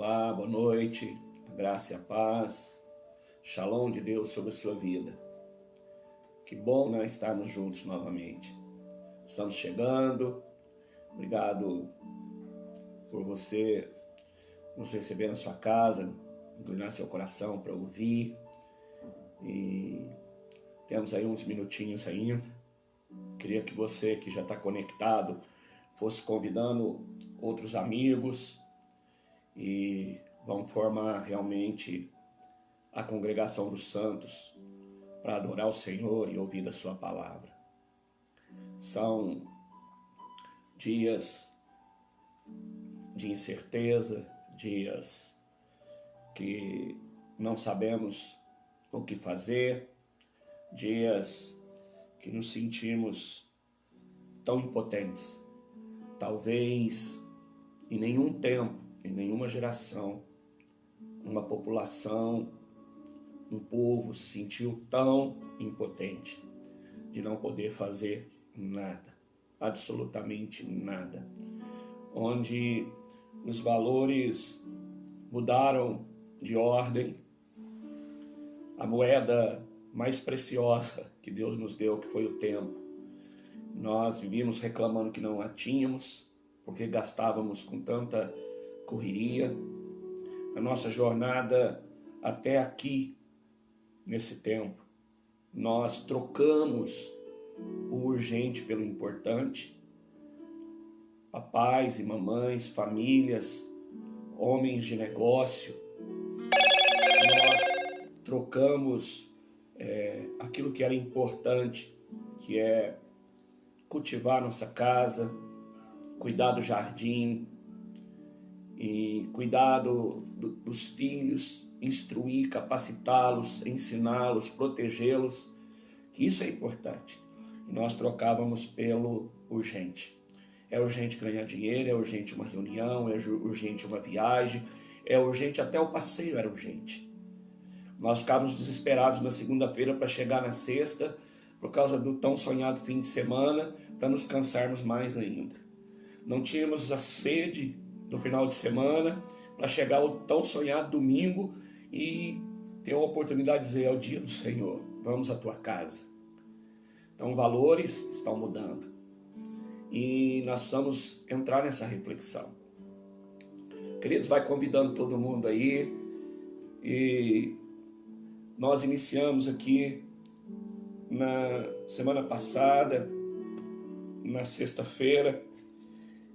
Olá, boa noite, a graça e a paz, shalom de Deus sobre a sua vida. Que bom nós estarmos juntos novamente. Estamos chegando, obrigado por você nos receber na sua casa, inclinar seu coração para ouvir. E temos aí uns minutinhos ainda. Queria que você que já está conectado fosse convidando outros amigos e vamos formar realmente a congregação dos santos para adorar o Senhor e ouvir a sua palavra. São dias de incerteza, dias que não sabemos o que fazer, dias que nos sentimos tão impotentes. Talvez em nenhum tempo, em nenhuma geração, uma população, um povo se sentiu tão impotente de não poder fazer nada, absolutamente nada. Onde os valores mudaram de ordem, a moeda mais preciosa que Deus nos deu, que foi o tempo, nós vivíamos reclamando que não a tínhamos, porque gastávamos com tanta correria. A nossa jornada até aqui, nesse tempo, nós trocamos o urgente pelo importante. Papais e mamães, famílias, homens de negócio, nós trocamos aquilo que era importante, que é cultivar nossa casa, cuidar do jardim e cuidar dos filhos, instruir, capacitá-los, ensiná-los, protegê-los, que isso é importante. E nós trocávamos pelo urgente. É urgente ganhar dinheiro, é urgente uma reunião, é urgente uma viagem, é urgente até o passeio era urgente. Nós ficávamos desesperados na segunda-feira para chegar na sexta, por causa do tão sonhado fim de semana, para nos cansarmos mais ainda. Não tínhamos a sede no final de semana para chegar ao tão sonhado domingo e ter a oportunidade de dizer: é o dia do Senhor, vamos à tua casa. Então valores estão mudando e nós precisamos entrar nessa reflexão. Queridos, vai convidando todo mundo aí e nós iniciamos aqui na semana passada, na sexta-feira,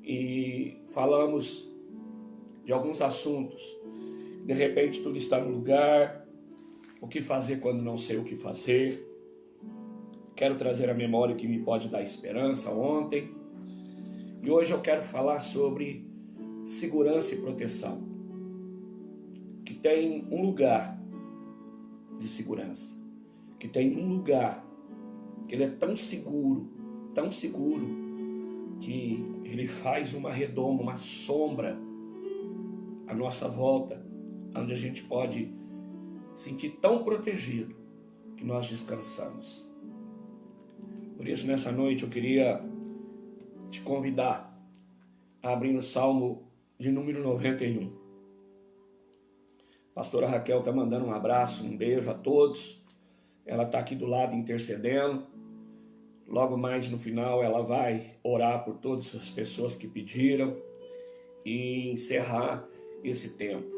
e falamos de alguns assuntos. De repente tudo está no lugar, o que fazer quando não sei o que fazer. Quero trazer à memória o que me pode dar esperança ontem. E hoje eu quero falar sobre segurança e proteção. Que tem um lugar de segurança. Que tem um lugar que ele é tão seguro, que ele faz uma redoma, uma sombra à nossa volta, onde a gente pode sentir tão protegido que nós descansamos. Por isso, nessa noite, eu queria te convidar a abrir no Salmo de número 91. A pastora Raquel está mandando um abraço, um beijo a todos. Ela está aqui do lado intercedendo. Logo mais no final ela vai orar por todas as pessoas que pediram e encerrar esse tempo.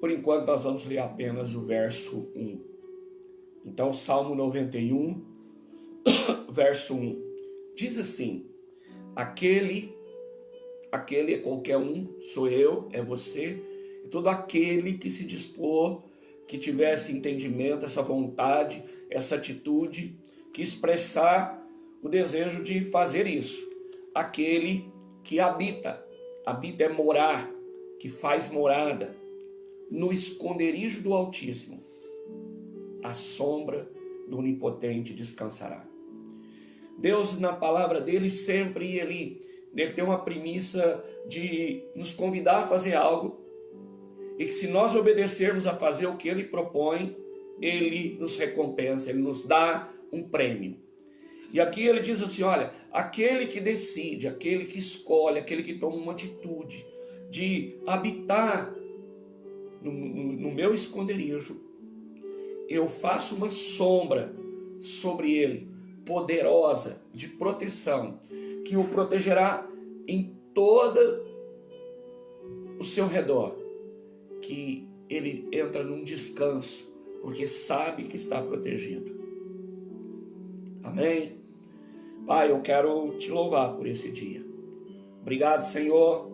Por enquanto nós vamos ler apenas o verso 1. Então Salmo 91, verso 1, diz assim: aquele é qualquer um, sou eu, é você, e todo aquele que se dispor, que tivesse entendimento, essa vontade, essa atitude, que expressar o desejo de fazer isso. Aquele que habita é morar, que faz morada, no esconderijo do Altíssimo, a sombra do Onipotente descansará. Deus, na palavra dele, sempre ele tem uma premissa de nos convidar a fazer algo, e que se nós obedecermos a fazer o que ele propõe, ele nos recompensa, ele nos dá um prêmio. E aqui ele diz assim, olha, aquele que decide, aquele que escolhe, aquele que toma uma atitude de habitar no meu esconderijo, eu faço uma sombra sobre ele, poderosa, de proteção, que o protegerá em todo o seu redor, que ele entra num descanso, porque sabe que está protegido. Amém? Pai, eu quero te louvar por esse dia. Obrigado, Senhor,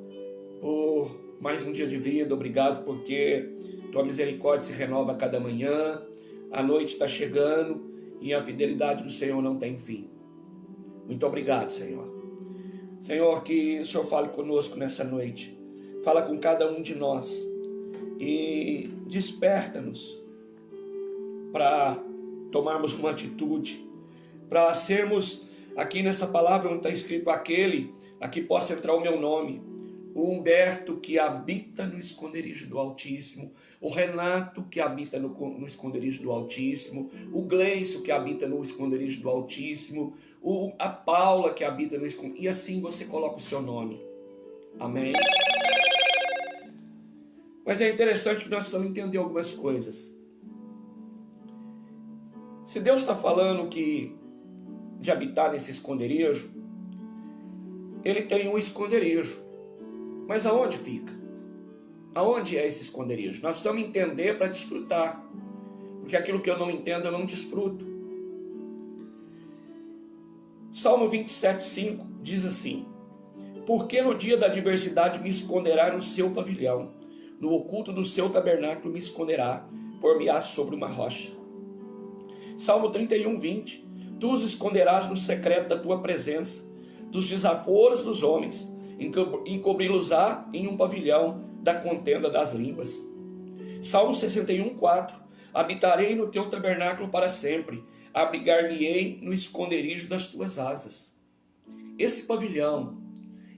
por mais um dia de vida. Obrigado porque tua misericórdia se renova a cada manhã. A noite está chegando e a fidelidade do Senhor não tem fim. Muito obrigado, Senhor. Senhor, que o Senhor fale conosco nessa noite. Fala com cada um de nós e desperta-nos para tomarmos uma atitude, para sermos aqui nessa palavra onde está escrito aquele, aqui possa entrar o meu nome, o Humberto que habita no esconderijo do Altíssimo, o Renato que habita no esconderijo do Altíssimo, o Gleison que habita no esconderijo do Altíssimo, a Paula que habita no esconderijo, e assim você coloca o seu nome. Amém? Mas é interessante que nós precisamos entender algumas coisas. Se Deus está falando de habitar nesse esconderijo, ele tem um esconderijo. Mas aonde fica? Aonde é esse esconderijo? Nós precisamos entender para desfrutar. Porque aquilo que eu não entendo, eu não desfruto. Salmo 27:5 diz assim: porque no dia da adversidade me esconderá no seu pavilhão, no oculto do seu tabernáculo me esconderá, por-me-á sobre uma rocha. Salmo 31:20: tu os esconderás no secreto da tua presença, dos desaforos dos homens, encobri-los-á em um pavilhão da contenda das línguas. Salmo 61:4: habitarei no teu tabernáculo para sempre, abrigar-me-ei no esconderijo das tuas asas. Esse pavilhão,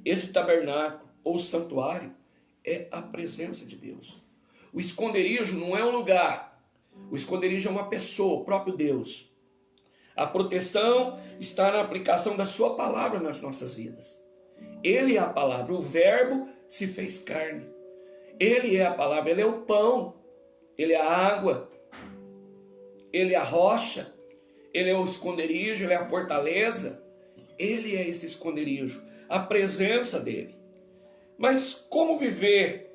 esse tabernáculo ou santuário é a presença de Deus. O esconderijo não é um lugar, o esconderijo é uma pessoa, o próprio Deus. A proteção está na aplicação da sua palavra nas nossas vidas. Ele é a palavra, o verbo se fez carne. Ele é a palavra, ele é o pão, ele é a água, ele é a rocha, ele é o esconderijo, ele é a fortaleza. Ele é esse esconderijo, a presença dele. Mas como viver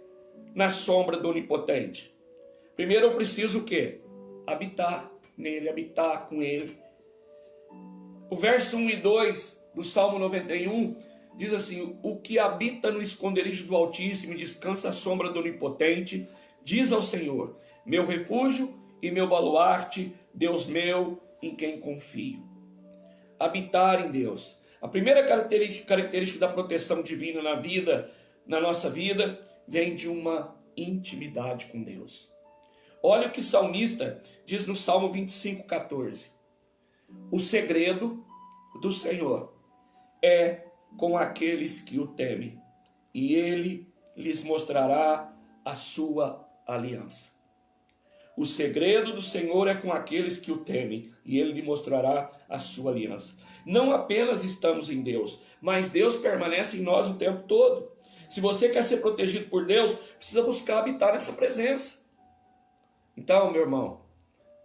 na sombra do Onipotente? Primeiro eu preciso o quê? Habitar nele, habitar com ele. O verso 1 e 2 do Salmo 91 diz assim: o que habita no esconderijo do Altíssimo e descansa à sombra do Onipotente, diz ao Senhor: meu refúgio e meu baluarte, Deus meu, em quem confio. Habitar em Deus. A primeira característica da proteção divina na nossa vida, vem de uma intimidade com Deus. Olha o que o salmista diz no Salmo 25:14. O segredo do Senhor é com aqueles que o temem, e ele lhes mostrará a sua aliança. O segredo do Senhor é com aqueles que o temem, e ele lhe mostrará a sua aliança. Não apenas estamos em Deus, mas Deus permanece em nós o tempo todo. Se você quer ser protegido por Deus, precisa buscar habitar nessa presença. Então, meu irmão,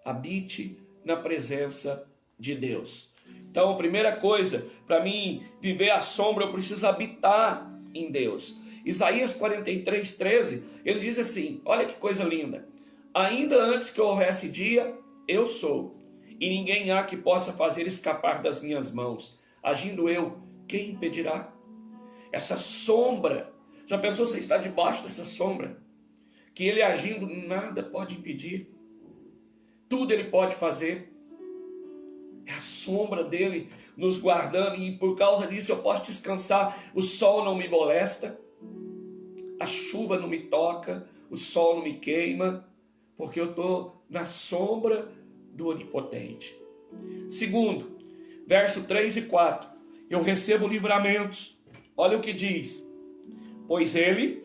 habite na presença de Deus. Então, a primeira coisa, para mim viver à sombra, eu preciso habitar em Deus. Isaías 43:13, ele diz assim, olha que coisa linda: ainda antes que houvesse dia, eu sou, e ninguém há que possa fazer escapar das minhas mãos. Agindo eu, quem impedirá? Essa sombra, já pensou você está debaixo dessa sombra? Que ele agindo, nada pode impedir. Tudo ele pode fazer. É a sombra dele nos guardando, e por causa disso eu posso descansar. O sol não me molesta, a chuva não me toca, o sol não me queima, porque eu estou na sombra do Onipotente. Segundo, verso 3 e 4, eu recebo livramentos. Olha o que diz: pois ele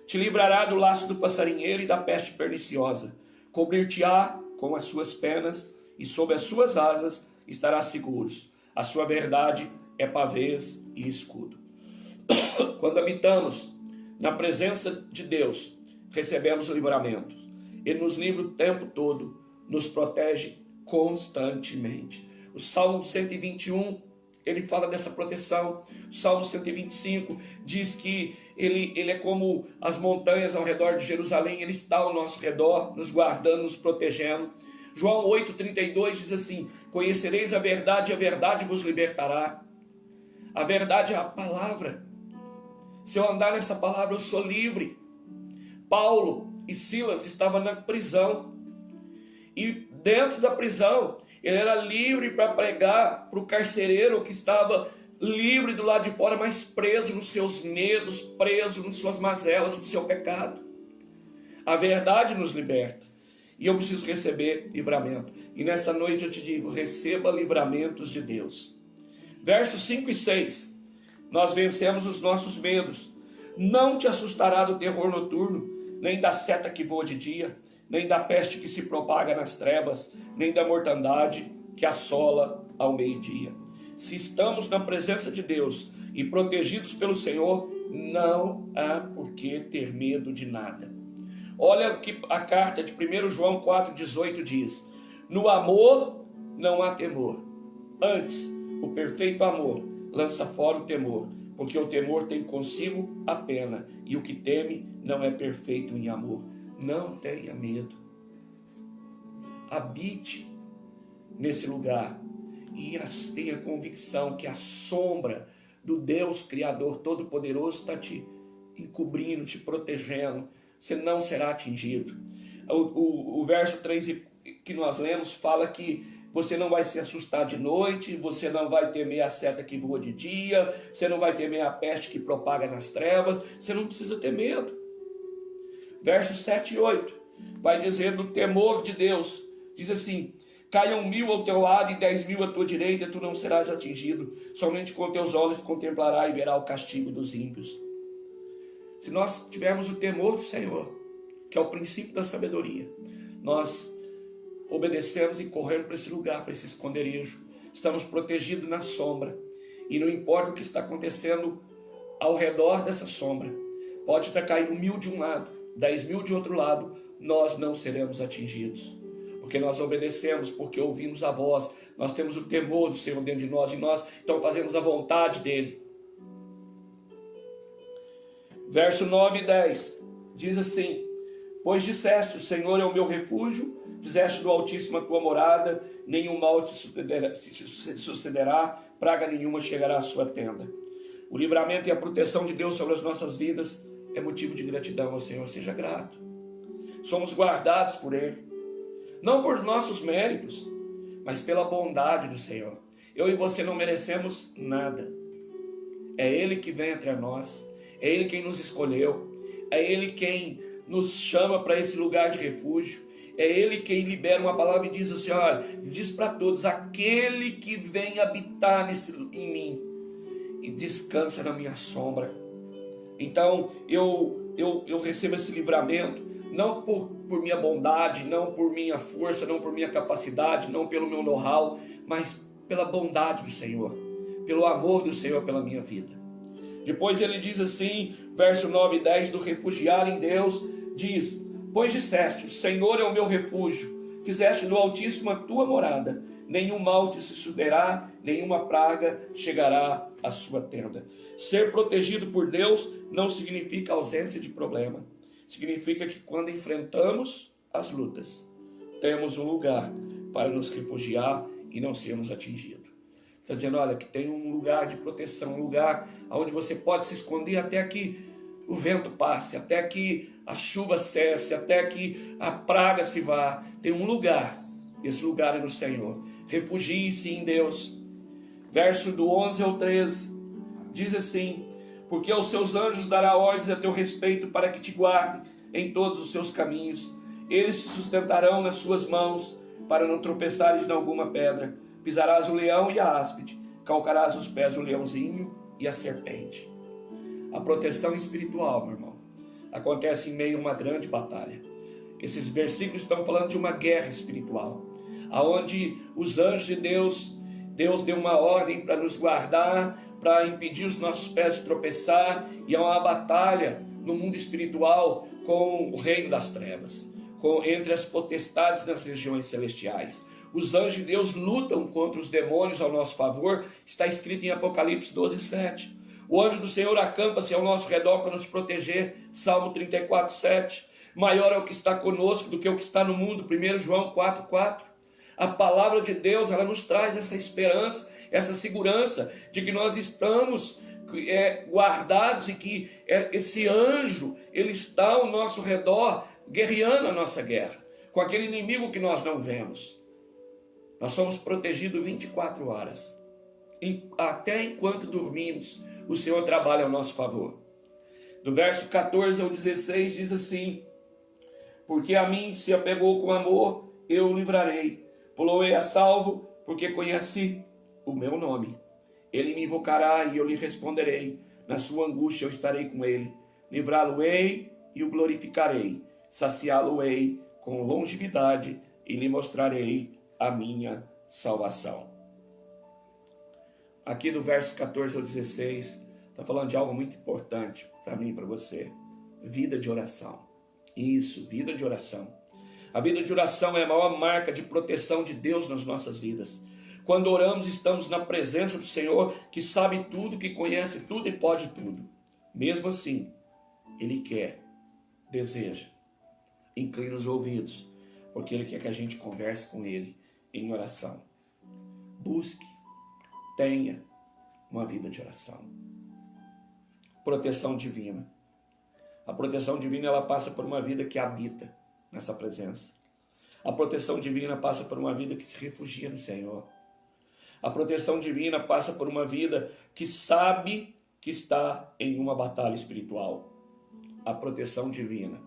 te livrará do laço do passarinheiro e da peste perniciosa, cobrir-te-á com as suas penas, e sob as suas asas estarás seguros. A sua verdade é pavês e escudo. Quando habitamos na presença de Deus, recebemos livramento. Ele nos livra o tempo todo, nos protege constantemente. O Salmo 121, ele fala dessa proteção. O Salmo 125 diz que ele é como as montanhas ao redor de Jerusalém, ele está ao nosso redor, nos guardando, nos protegendo. João 8,32 diz assim: conhecereis a verdade e a verdade vos libertará. A verdade é a palavra. Se eu andar nessa palavra, eu sou livre. Paulo e Silas estavam na prisão. E dentro da prisão, ele era livre para pregar para o carcereiro que estava livre do lado de fora, mas preso nos seus medos, preso nas suas mazelas, no seu pecado. A verdade nos liberta. E eu preciso receber livramento. E nessa noite eu te digo, receba livramentos de Deus. Versos 5 e 6. Nós vencemos os nossos medos. Não te assustará do terror noturno, nem da seta que voa de dia, nem da peste que se propaga nas trevas, nem da mortandade que assola ao meio-dia. Se estamos na presença de Deus e protegidos pelo Senhor, não há por que ter medo de nada. Olha o que a carta de 1 João 4,18 diz: no amor não há temor. Antes, o perfeito amor lança fora o temor, porque o temor tem consigo a pena, e o que teme não é perfeito em amor. Não tenha medo. Habite nesse lugar e tenha convicção que a sombra do Deus Criador Todo-Poderoso está te encobrindo, te protegendo. Você não será atingido. O verso 3 que nós lemos fala que você não vai se assustar de noite, você não vai temer a seta que voa de dia, você não vai temer a peste que propaga nas trevas, você não precisa ter medo. Versos 7 e 8 vai dizer do temor de Deus. Diz assim: caiam 1000 ao teu lado e 10.000 à tua direita, tu não serás atingido. Somente com teus olhos contemplará e verá o castigo dos ímpios. Se nós tivermos o temor do Senhor, que é o princípio da sabedoria, nós obedecemos e corremos para esse lugar, para esse esconderijo. Estamos protegidos na sombra. E não importa o que está acontecendo ao redor dessa sombra. Pode estar caindo 1000 de um lado, 10.000 de outro lado, nós não seremos atingidos. Porque nós obedecemos, porque ouvimos a voz, nós temos o temor do Senhor dentro de nós, e nós então fazemos a vontade dEle. Verso 9 e 10 diz assim: pois disseste, o Senhor é o meu refúgio, fizeste do Altíssimo a tua morada, nenhum mal te sucederá, praga nenhuma chegará à sua tenda. O livramento e a proteção de Deus sobre as nossas vidas é motivo de gratidão ao Senhor. Seja grato. Somos guardados por Ele, não por nossos méritos, mas pela bondade do Senhor. Eu e você não merecemos nada. É Ele que vem entre nós, é Ele quem nos escolheu, é Ele quem nos chama para esse lugar de refúgio, é Ele quem libera uma palavra e diz assim: olha, diz para todos, aquele que vem habitar em mim e descansa na minha sombra. Então eu recebo esse livramento, não por minha bondade, não por minha força, não por minha capacidade, não pelo meu know-how, mas pela bondade do Senhor, pelo amor do Senhor pela minha vida. Depois ele diz assim, verso 9 e 10, do refugiar em Deus, diz: pois disseste, o Senhor é o meu refúgio, fizeste do Altíssimo a tua morada, nenhum mal te sucederá, nenhuma praga chegará à sua tenda. Ser protegido por Deus não significa ausência de problema. Significa que quando enfrentamos as lutas, temos um lugar para nos refugiar e não sermos atingidos. Está dizendo, olha, que tem um lugar de proteção, um lugar onde você pode se esconder até que o vento passe, até que a chuva cesse, até que a praga se vá. Tem um lugar, esse lugar é no Senhor. Refugie-se em Deus. Verso do 11 ao 13, diz assim: porque aos seus anjos dará ordens a teu respeito para que te guardem em todos os seus caminhos. Eles te sustentarão nas suas mãos, para não tropeçares em alguma pedra. Pisarás o leão e a áspide, calcarás os pés o leãozinho e a serpente. A proteção espiritual, meu irmão, acontece em meio a uma grande batalha. Esses versículos estão falando de uma guerra espiritual, aonde os anjos de Deus Deus deu uma ordem para nos guardar, para impedir os nossos pés de tropeçar, e há uma batalha no mundo espiritual com o reino das trevas, entre as potestades das regiões celestiais. Os anjos de Deus lutam contra os demônios ao nosso favor, está escrito em Apocalipse 12:7. O anjo do Senhor acampa-se ao nosso redor para nos proteger, Salmo 34:7. Maior é o que está conosco do que o que está no mundo, 1 João 4:4. A palavra de Deus, ela nos traz essa esperança, essa segurança de que nós estamos guardados e que esse anjo, ele está ao nosso redor, guerreando a nossa guerra, com aquele inimigo que nós não vemos. Nós somos protegidos 24 horas. Até enquanto dormimos, o Senhor trabalha ao nosso favor. Do verso 14 ao 16 diz assim: porque a mim se apegou com amor, eu o livrarei. Poloei a salvo, porque conhece o meu nome. Ele me invocará e eu lhe responderei. Na sua angústia eu estarei com ele. Livrá-lo-ei e o glorificarei. Saciá-lo-ei com longevidade e lhe mostrarei a minha salvação. Aqui do verso 14 ao 16, está falando de algo muito importante para mim e para você. Vida de oração. Isso, vida de oração. A vida de oração é a maior marca de proteção de Deus nas nossas vidas. Quando oramos, estamos na presença do Senhor, que sabe tudo, que conhece tudo e pode tudo. Mesmo assim, Ele quer, deseja, inclina os ouvidos, porque Ele quer que a gente converse com Ele em oração. Busque, tenha uma vida de oração. Proteção divina. A proteção divina, ela passa por uma vida que habita nessa presença. A proteção divina passa por uma vida que se refugia no Senhor. A proteção divina passa por uma vida que sabe que está em uma batalha espiritual. A proteção divina,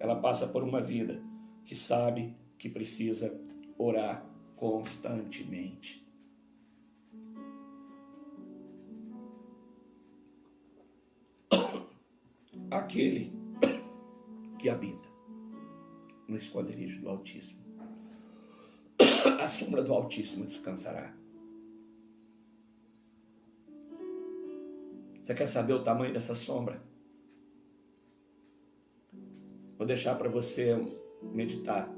ela passa por uma vida que sabe que precisa orar constantemente. Aquele que habita no esconderijo do Altíssimo, a sombra do Altíssimo descansará. Você quer saber o tamanho dessa sombra? Vou deixar para você meditar.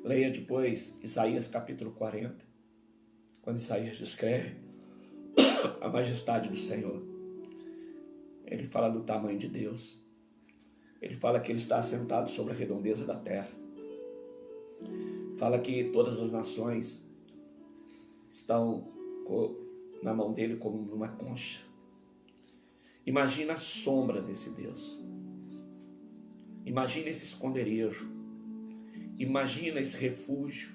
Leia depois Isaías capítulo 40, quando Isaías descreve a majestade do Senhor. Ele fala do tamanho de Deus. Ele fala que Ele está assentado sobre a redondeza da terra. Fala que todas as nações estão na mão dele como numa concha. Imagina a sombra desse Deus. Imagina esse esconderijo. Imagina esse refúgio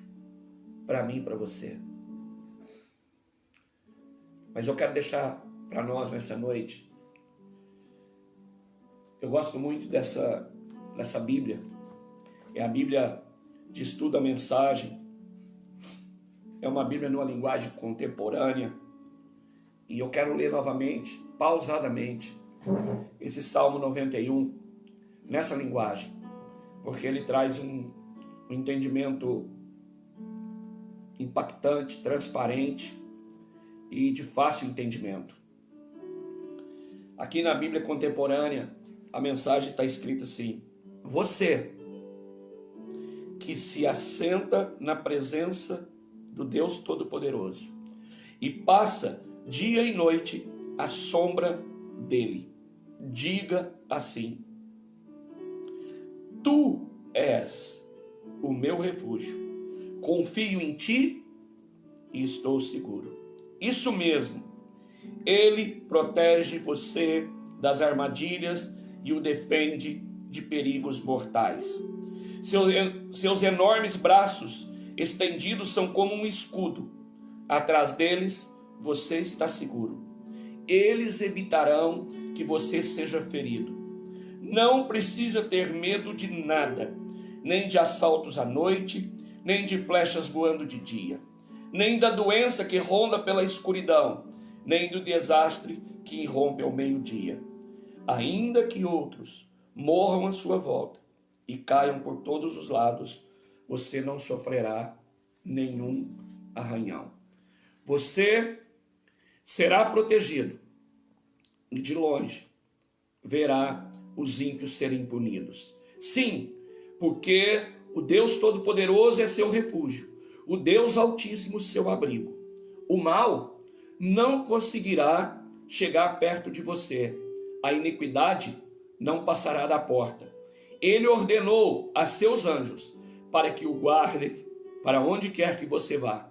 para mim e para você. Mas eu quero deixar para nós nessa noite. Eu gosto muito dessa Bíblia. É a Bíblia de estudo a mensagem. É uma Bíblia numa linguagem contemporânea. E eu quero ler novamente, pausadamente, esse Salmo 91, nessa linguagem. Porque ele traz um entendimento impactante, transparente e de fácil entendimento. Aqui na Bíblia contemporânea, a mensagem está escrita assim: você que se assenta na presença do Deus Todo-Poderoso e passa dia e noite à sombra dele, diga assim: tu és o meu refúgio, confio em ti e estou seguro. Isso mesmo, ele protege você das armadilhas e o defende de perigos mortais. Seus enormes braços estendidos são como um escudo. Atrás deles você está seguro. Eles evitarão que você seja ferido. Não precisa ter medo de nada, nem de assaltos à noite, nem de flechas voando de dia, nem da doença que ronda pela escuridão, nem do desastre que irrompe ao meio-dia. Ainda que outros morram à sua volta e caiam por todos os lados, você não sofrerá nenhum arranhão. Você será protegido e de longe verá os ímpios serem punidos. Sim, porque o Deus Todo-Poderoso é seu refúgio, o Deus Altíssimo seu abrigo. O mal não conseguirá chegar perto de você, a iniquidade não passará da porta. Ele ordenou a seus anjos para que o guardem para onde quer que você vá.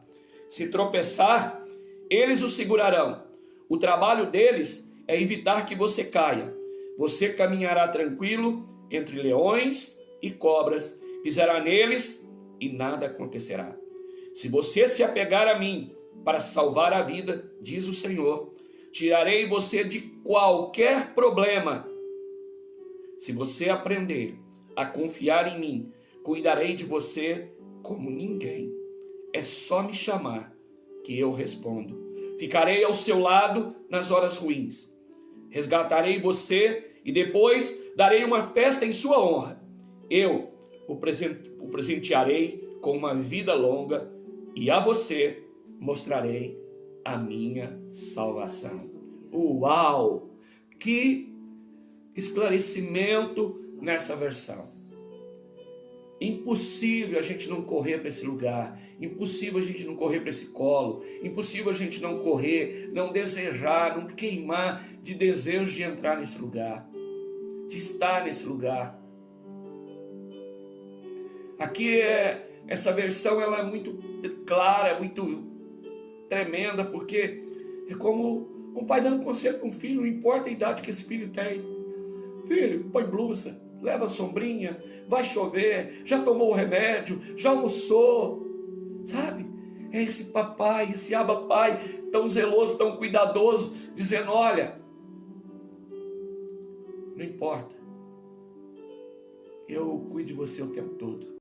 Se tropeçar, eles o segurarão. O trabalho deles é evitar que você caia. Você caminhará tranquilo entre leões e cobras, pisará neles e nada acontecerá. Se você se apegar a mim para salvar a vida, diz o Senhor, tirarei você de qualquer problema. Se você aprender a confiar em mim, cuidarei de você como ninguém. É só me chamar que eu respondo. Ficarei ao seu lado nas horas ruins. Resgatarei você e depois darei uma festa em sua honra. Eu o presentearei com uma vida longa e a você mostrarei a minha salvação. Uau! Que esclarecimento nessa versão. Impossível a gente não correr para esse lugar, impossível a gente não correr para esse colo, impossível a gente não correr, não desejar, não queimar de desejo de entrar nesse lugar, de estar nesse lugar. Aqui essa versão ela é muito clara, muito tremenda, porque é como um pai dando conselho para um filho, não importa a idade que esse filho tem. Filho, põe blusa, leva a sombrinha, vai chover, já tomou o remédio, já almoçou, sabe? É esse papai, esse Abba Pai, tão zeloso, tão cuidadoso, dizendo, olha, não importa, eu cuido de você o tempo todo.